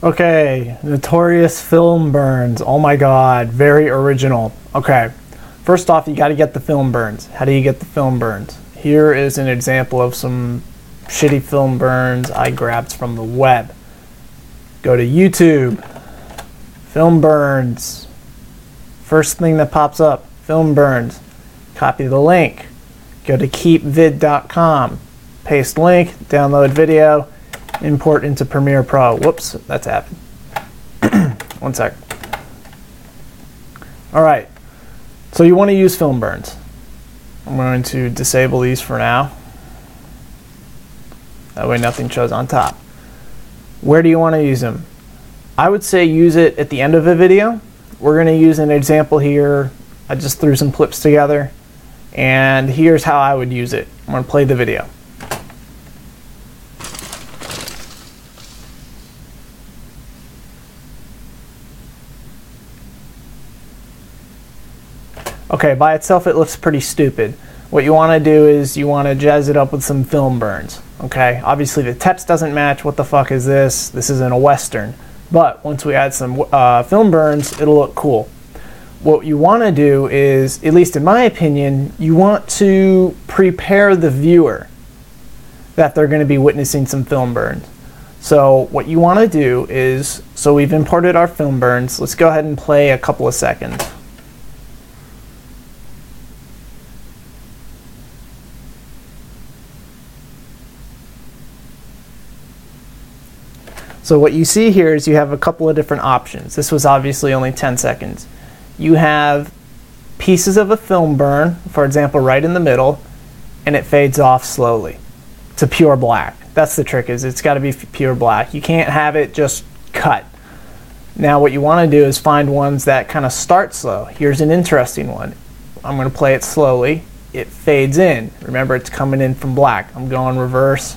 Okay, notorious film burns. Oh my god, very original. Okay, first off, you got to get the film burns. How do you get the film burns? Here is an example of some shitty film burns I grabbed from the web. Go to YouTube, film burns. First thing that pops up, film burns. Copy the link. Go to keepvid.com. Paste link, download video, import into Premiere Pro. Whoops, that's happened. One sec. Alright, so you want to use film burns. I'm going to disable these for now. That way nothing shows on top. Where do you want to use them? I would say use it at the end of a video. We're going to use an example here. I just threw some clips together, and here's how I would use it. I'm going to play the video. Okay, by itself it looks pretty stupid. What you want to do is you want to jazz it up with some film burns. Okay, obviously the text doesn't match. What the fuck is this? This isn't a Western. But once we add some film burns, it'll look cool. What you want to do is, at least in my opinion, you want to prepare the viewer that they're going to be witnessing some film burns. So what you want to do is, so we've imported our film burns. Let's go ahead and play a couple of seconds. So what you see here is you have a couple of different options. This was obviously only 10 seconds. You have pieces of a film burn, for example, right in the middle, and it fades off slowly to pure black. That's the trick, is it's got to be pure black. You can't have it just cut. Now what you want to do is find ones that kind of start slow. Here's an interesting one. I'm going to play it slowly. It fades in. Remember, it's coming in from black. I'm going reverse,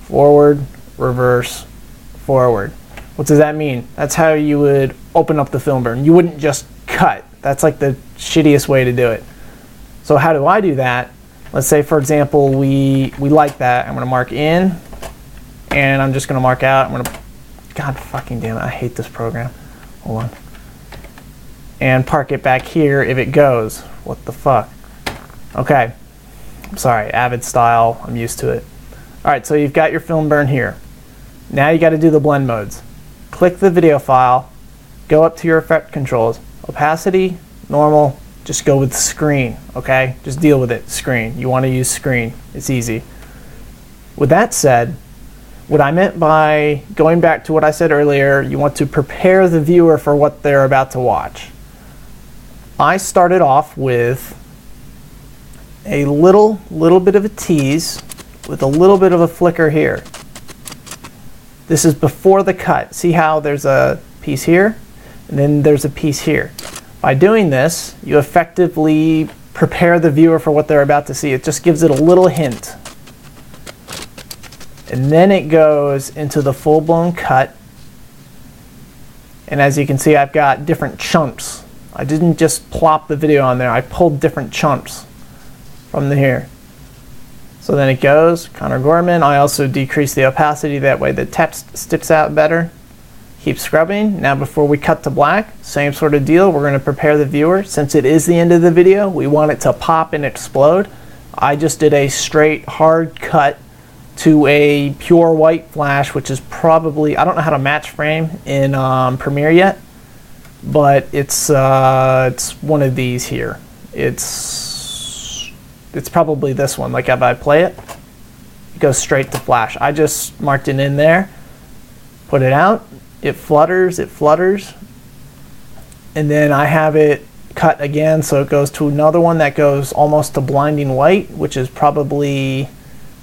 forward, reverse, forward. What does that mean? That's how you would open up the film burn. You wouldn't just cut. That's like the shittiest way to do it. So how do I do that? Let's say, for example, we like that. I'm going to mark in, and I'm just going to mark out. I'm going to, God fucking damn it, I hate this program. Hold on. And park it back here if it goes. What the fuck? Okay. I'm sorry, Avid style. I'm used to it. All right, so you've got your film burn here. Now you got to do the blend modes. Click the video file, go up to your effect controls. Opacity, normal, just go with screen, okay? Just deal with it, screen. You want to use screen, it's easy. With that said, what I meant by going back to what I said earlier, you want to prepare the viewer for what they're about to watch. I started off with a little bit of a tease with a little bit of a flicker here. This is before the cut. See how there's a piece here, and then there's a piece here. By doing this, you effectively prepare the viewer for what they're about to see. It just gives it a little hint. And then it goes into the full-blown cut. And as you can see, I've got different chunks. I didn't just plop the video on there. I pulled different chunks from here. So then it goes, Connor Gorman. I also decrease the opacity, that way the text sticks out better. Keep scrubbing. Now before we cut to black, same sort of deal. We're going to prepare the viewer. Since it is the end of the video, we want it to pop and explode. I just did a straight hard cut to a pure white flash, which is probably, I don't know how to match frame in Premiere yet, but it's one of these here. It's probably this one. Like if I play it, it goes straight to flash. I just marked it in there, put it out, it flutters, and then I have it cut again, so it goes to another one that goes almost to blinding white, which is probably,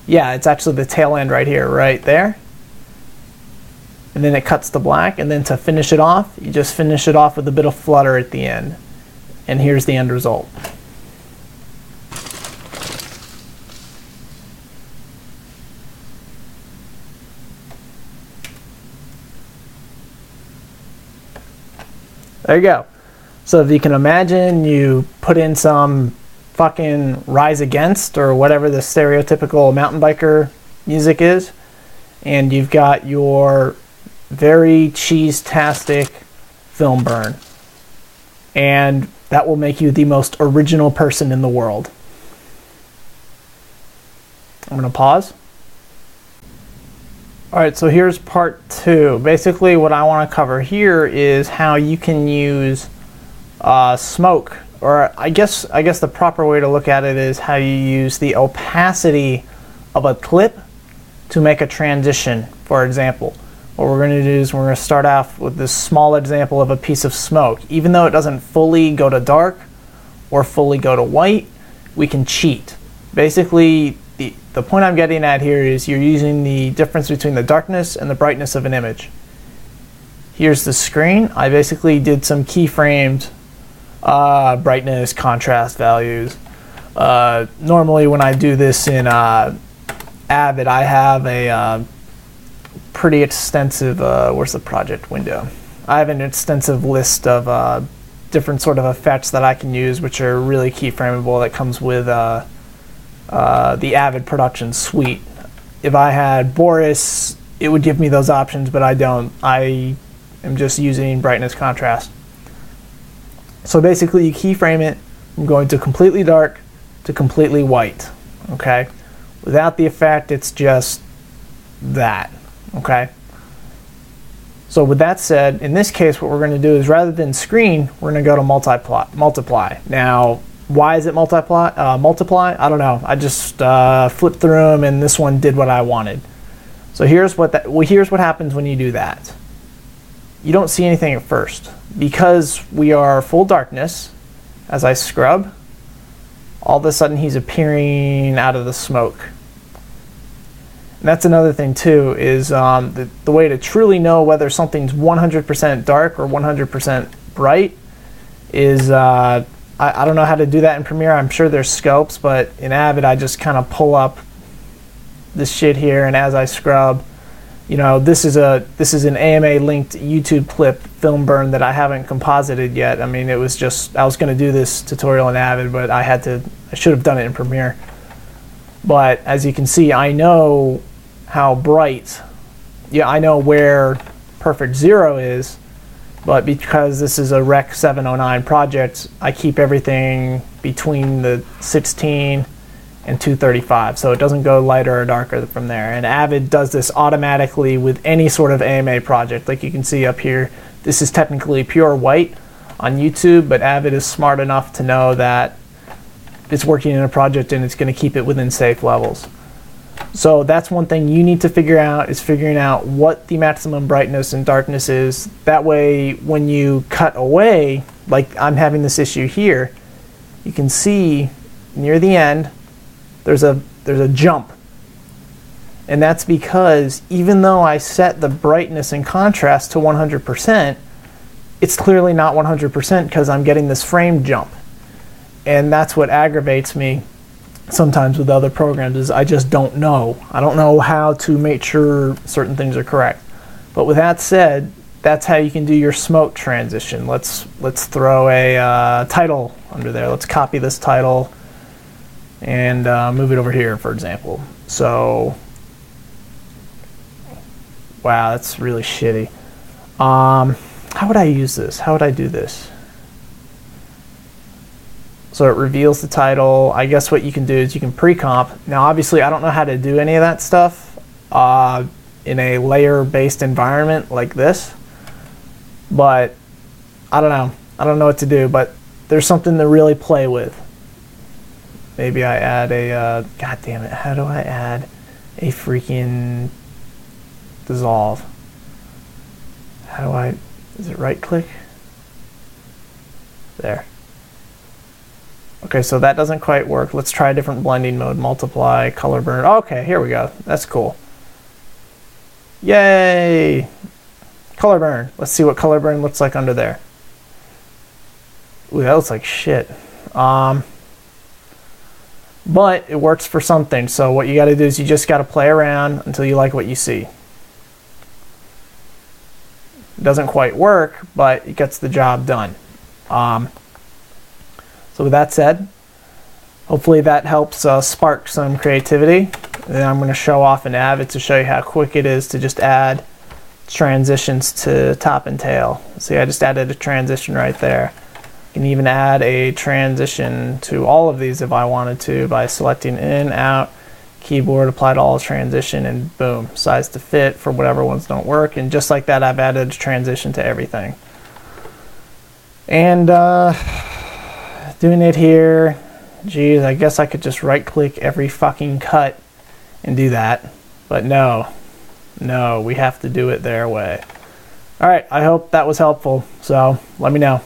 yeah, it's actually the tail end right here, right there. And then it cuts to black, and then to finish it off, you just finish it off with a bit of flutter at the end. And here's the end result. There you go. So if you can imagine, you put in some fucking Rise Against or whatever the stereotypical mountain biker music is, and you've got your very cheese-tastic film burn. And that will make you the most original person in the world. I'm going to pause. Alright, so here's part 2. Basically what I want to cover here is how you can use smoke, or I guess the proper way to look at it is how you use the opacity of a clip to make a transition. For example, what we're going to do is we're going to start off with this small example of a piece of smoke. Even though it doesn't fully go to dark or fully go to white, we can cheat. Basically, the point I'm getting at here is you're using the difference between the darkness and the brightness of an image. Here's the screen. I basically did some keyframed brightness, contrast values. Normally when I do this in Avid, I have a pretty extensive, where's the project window? I have an extensive list of different sort of effects that I can use, which are really keyframeable, that comes with the Avid production suite. If I had Boris, it would give me those options, but I don't. I am just using brightness contrast. So basically you keyframe it from going to completely dark to completely white, okay? Without the effect, it's just that, okay? So with that said, in this case what we're going to do is, rather than screen, we're going to go to multiply. Now, why is it multiply? I don't know. I just flipped through them and this one did what I wanted. So here's what happens when you do that. You don't see anything at first. Because we are full darkness, as I scrub, all of a sudden he's appearing out of the smoke. And that's another thing too, is the way to truly know whether something's 100% dark or 100% bright is, I don't know how to do that in Premiere. I'm sure there's scopes, but in Avid I just kind of pull up this shit here, and as I scrub, you know, this is an AMA linked YouTube clip film burn that I haven't composited yet. I mean, it was just, I was going to do this tutorial in Avid, but I should have done it in Premiere. But as you can see, I know how bright, yeah, I know where perfect zero is, but because this is a Rec 709 project, I keep everything between the 16 and 235, so it doesn't go lighter or darker from there. And Avid does this automatically with any sort of AMA project. Like you can see up here, this is technically pure white on YouTube, but Avid is smart enough to know that it's working in a project and it's going to keep it within safe levels. So that's one thing you need to figure out, is figuring out what the maximum brightness and darkness is. That way when you cut away, like I'm having this issue here, you can see near the end there's a jump. And that's because even though I set the brightness and contrast to 100%, it's clearly not 100% because I'm getting this frame jump. And that's what aggravates me sometimes with other programs, is I just don't know. I don't know how to make sure certain things are correct. But with that said, that's how you can do your smoke transition. Let's throw a title under there. Let's copy this title and move it over here, for example. So, wow, that's really shitty. How would I use this? How would I do this? So it reveals the title. I guess what you can do is you can pre-comp. Now obviously I don't know how to do any of that stuff in a layer-based environment like this, but I don't know. I don't know what to do, but there's something to really play with. Maybe I add a, god damn it, how do I add a freaking dissolve? How do I, is it right click? There. Okay, so that doesn't quite work. Let's try a different blending mode. Multiply, color burn. Okay, here we go. That's cool. Yay! Color burn. Let's see what color burn looks like under there. Ooh, that looks like shit. But it works for something. So what you got to do is you just got to play around until you like what you see. It doesn't quite work, but it gets the job done. So with that said, hopefully that helps spark some creativity. And then I'm going to show off an Avid to show you how quick it is to just add transitions to top and tail. See, I just added a transition right there. I can even add a transition to all of these if I wanted to by selecting in, out, keyboard, apply to all transition, and boom, size to fit for whatever ones don't work. And just like that, I've added a transition to everything. And doing it here, geez, I guess I could just right click every fucking cut and do that. But no, we have to do it their way. All right, I hope that was helpful. So let me know.